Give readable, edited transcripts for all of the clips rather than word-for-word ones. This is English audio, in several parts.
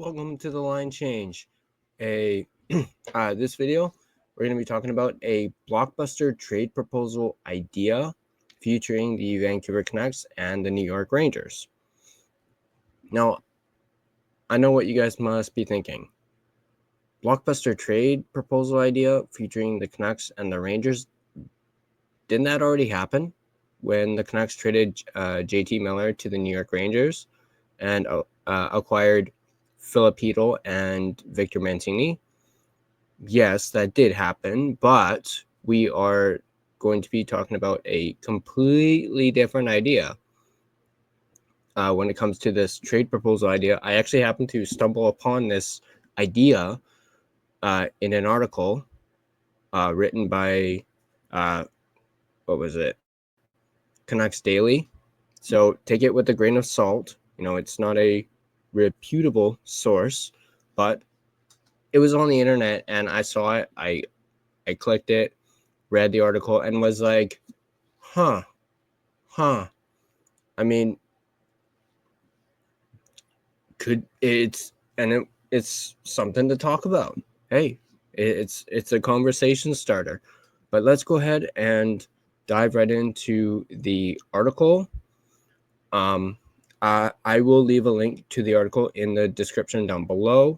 Welcome to the line change. This video, we're going to be talking about a Blockbuster trade proposal idea featuring the Vancouver Canucks and the New York Rangers. Now, I know what you guys must be thinking. Blockbuster trade proposal idea featuring the Canucks and the Rangers, didn't that already happen when the Canucks traded JT Miller to the New York Rangers and acquired Filipino and Victor Mancini? Yes, that did happen, but we are going to be talking about a completely different idea. When it comes to this trade proposal idea, I actually happened to stumble upon this idea in an article written by, Canucks Daily. So take it with a grain of salt. You know, it's not a reputable source, but it was on the internet and I saw it. I clicked it, read the article, and was like, huh. I mean, it's something to talk about. Hey, it's a conversation starter. But let's go ahead and dive right into the article. I will leave a link to the article in the description down below.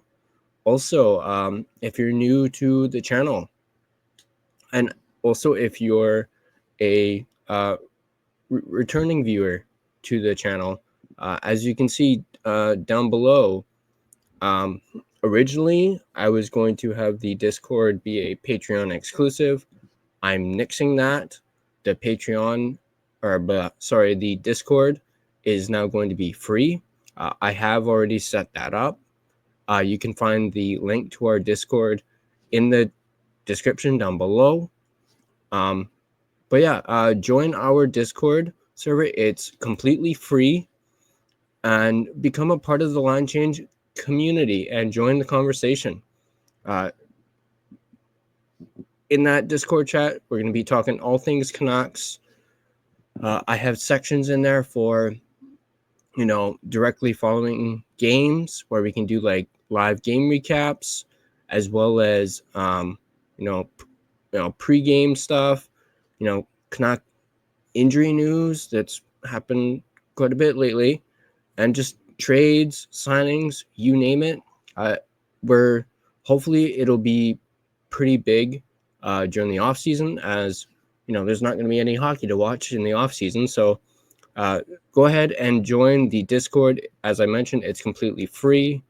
Also, if you're new to the channel, and also if you're a returning viewer to the channel, as you can see down below, originally I was going to have the Discord be a Patreon exclusive. I'm nixing that. The the Discord is now going to be free. I have already set that up. You can find the link to our Discord in the description down below. Join our Discord server. It's completely free, and become a part of the line change community and join the conversation. In that Discord chat, we're going to be talking all things Canucks. I have sections in there for, directly following games where we can do like live game recaps, as well as, pre-game stuff, Canuck injury news that's happened quite a bit lately, and just trades, signings, you name it. Hopefully it'll be pretty big during the off season, as there's not going to be any hockey to watch in the off season. So go ahead and join the Discord. As I mentioned, it's completely free.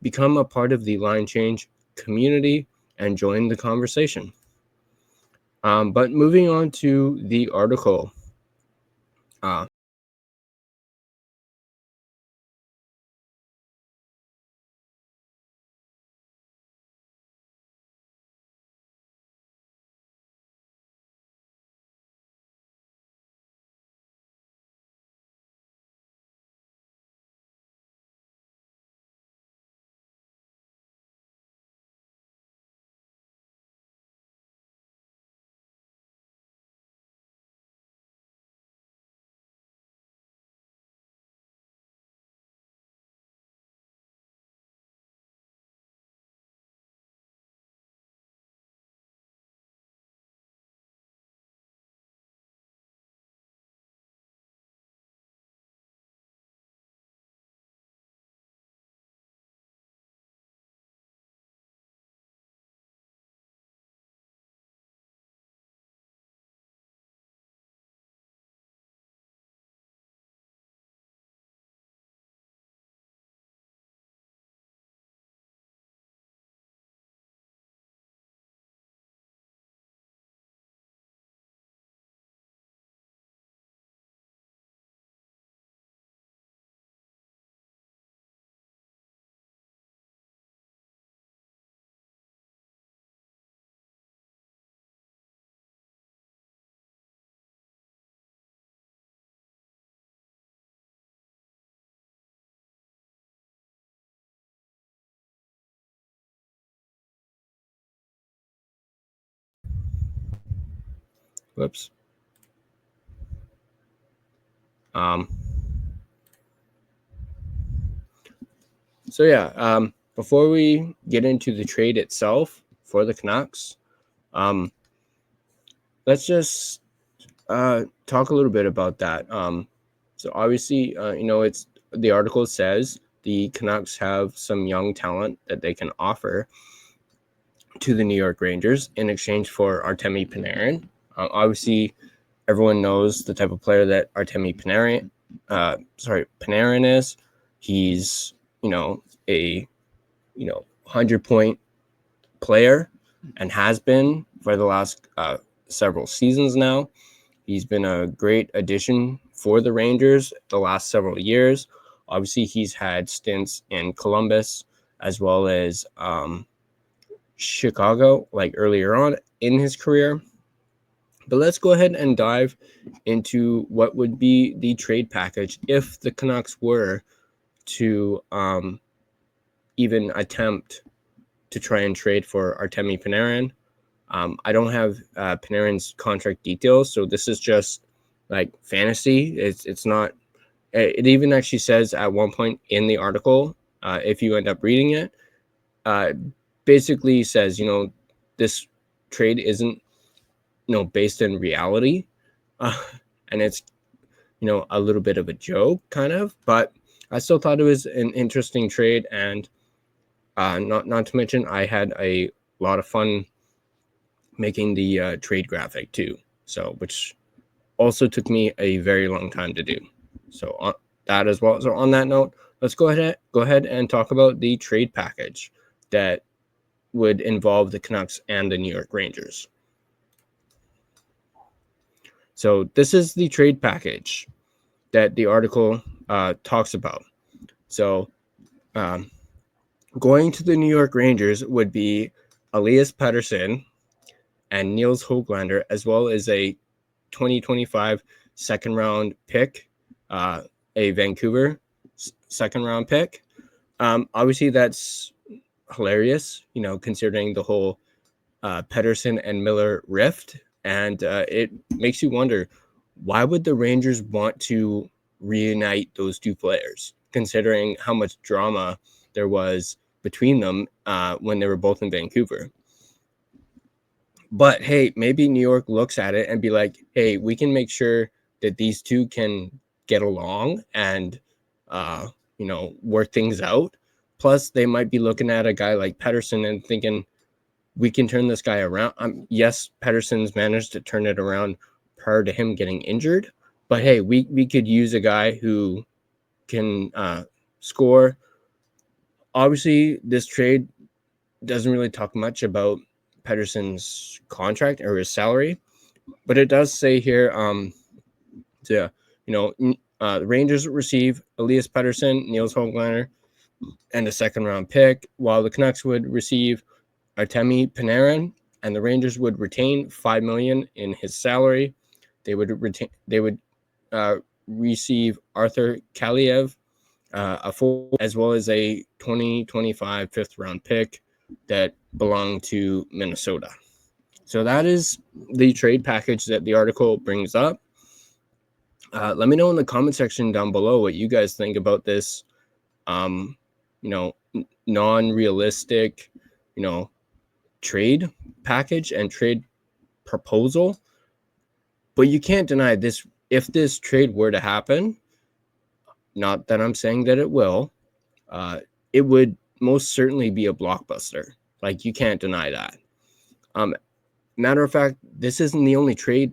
Become a part of the line change community and join the conversation. But moving on to the article. Whoops. So yeah, before we get into the trade itself for the Canucks, let's just talk a little bit about that. So obviously, it's the article says the Canucks have some young talent that they can offer to the New York Rangers in exchange for Artemi Panarin. Obviously, everyone knows the type of player that Artemi Panarin is. He's a 100-point player and has been for the last several seasons now. He's been a great addition for the Rangers the last several years. Obviously, he's had stints in Columbus as well as Chicago, like earlier on in his career. But let's go ahead and dive into what would be the trade package if the Canucks were to even attempt to try and trade for Artemi Panarin. I don't have Panarin's contract details, so this is just like fantasy. It's not. It even actually says at one point in the article, if you end up reading it, basically says this trade isn't based in reality, and it's a little bit of a joke kind of, but I still thought it was an interesting trade, and not to mention I had a lot of fun making the trade graphic too, so which also took me a very long time to do. So on that as well. So on that note, let's go ahead and talk about the trade package that would involve the Canucks and the New York Rangers. So this is the trade package that the article talks about. So going to the New York Rangers would be Elias Pettersson and Niels Hoglander, as well as a 2025 second round pick, a Vancouver second round pick. Obviously, that's hilarious, considering the whole Pettersson and Miller rift. And it makes you wonder, why would the Rangers want to reunite those two players, considering how much drama there was between them when they were both in Vancouver? But hey, maybe New York looks at it and be like, hey, we can make sure that these two can get along and, work things out. Plus, they might be looking at a guy like Pettersson and thinking, we can turn this guy around. Yes, Pettersson's managed to turn it around prior to him getting injured. But hey, we could use a guy who can score. Obviously, this trade doesn't really talk much about Pettersson's contract or his salary, but it does say here, the Rangers receive Elias Pettersson, Niels Hoglander, and a second round pick, while the Canucks would receive Artemi Panarin, and the Rangers would retain $5 million in his salary. They would receive Arthur Kaliev, a full, as well as a 2025 fifth round pick that belong to Minnesota. So that is the trade package that the article brings up. Let me know in the comment section down below what you guys think about this, non-realistic, trade package and trade proposal. But you can't deny this. If this trade were to happen, not that I'm saying that it will, it would most certainly be a blockbuster. Like, you can't deny that. Matter of fact, this isn't the only trade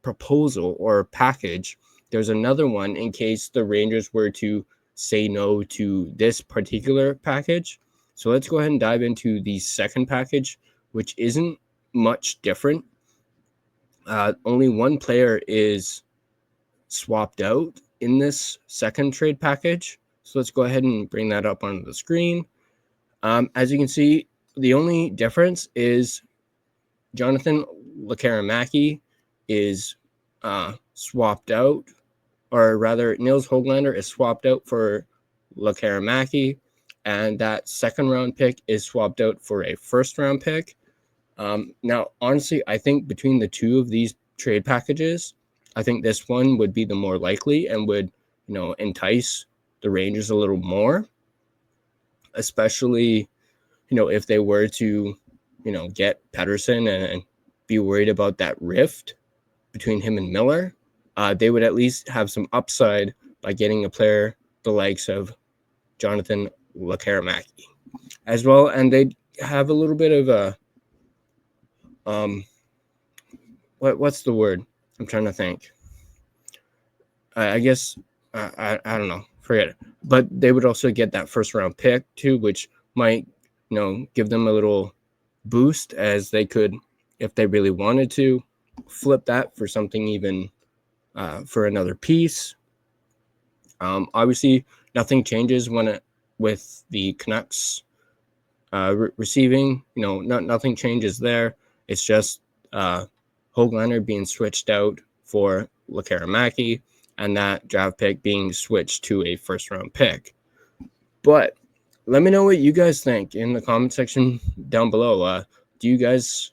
proposal or package. There's another one in case the Rangers were to say no to this particular package. So let's go ahead and dive into the second package, which isn't much different. Only one player is swapped out in this second trade package. So let's go ahead and bring that up on the screen. As you can see, the only difference is Jonathan Lekkerimaki is swapped out, or rather, Niels Hoglander is swapped out for Lekkerimaki, and that second round pick is swapped out for a first round pick. Now, honestly, I think between the two of these trade packages, I think this one would be the more likely and would, entice the Rangers a little more. especially, if they were to, get Pettersson and be worried about that rift between him and Miller. They would at least have some upside by getting a player the likes of Jonathan Lekkerimäki as well, and they'd have a little bit of a what's the word? I'm trying to think. I guess I don't know. Forget it. But they would also get that first round pick too, which might give them a little boost, as they could, if they really wanted to, flip that for something even for another piece. Obviously, nothing changes with the Canucks receiving. Nothing changes there. It's just Hoglander being switched out for Lekkerimäki, and that draft pick being switched to a first round pick. But let me know what you guys think in the comment section down below. Do you guys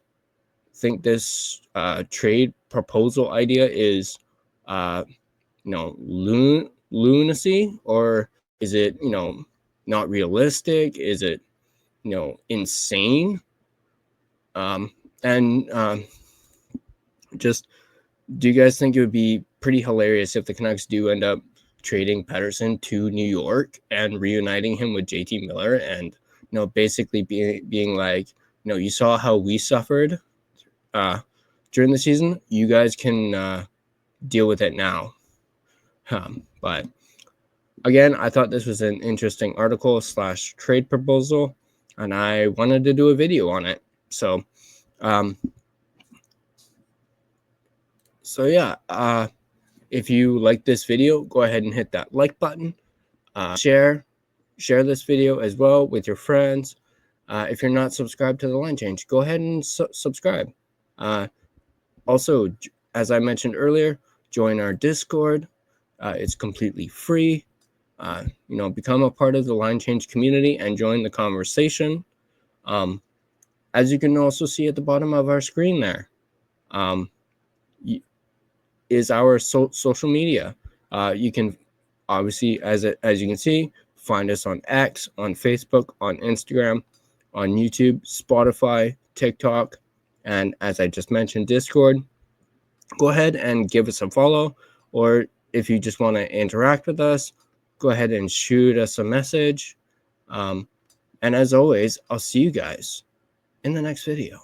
think this trade proposal idea is lunacy, or is it not realistic? Is it insane? Just, do you guys think it would be pretty hilarious if the Canucks do end up trading Pettersson to New York and reuniting him with JT Miller, and basically being like, you saw how we suffered during the season, you guys can deal with it now. But again, I thought this was an interesting article / trade proposal, and I wanted to do a video on it. So yeah, if you like this video, go ahead and hit that like button. Share this video as well with your friends. If you're not subscribed to the Line Change, go ahead and subscribe. Also, as I mentioned earlier, join our Discord. It's completely free. Become a part of the Line Change community and join the conversation. As you can also see at the bottom of our screen there, is our social media. You can obviously, as you can see, find us on X, on Facebook, on Instagram, on YouTube, Spotify, TikTok, and as I just mentioned, Discord. Go ahead and give us a follow, or if you just want to interact with us, go ahead and shoot us a message. And as always, I'll see you guys in the next video.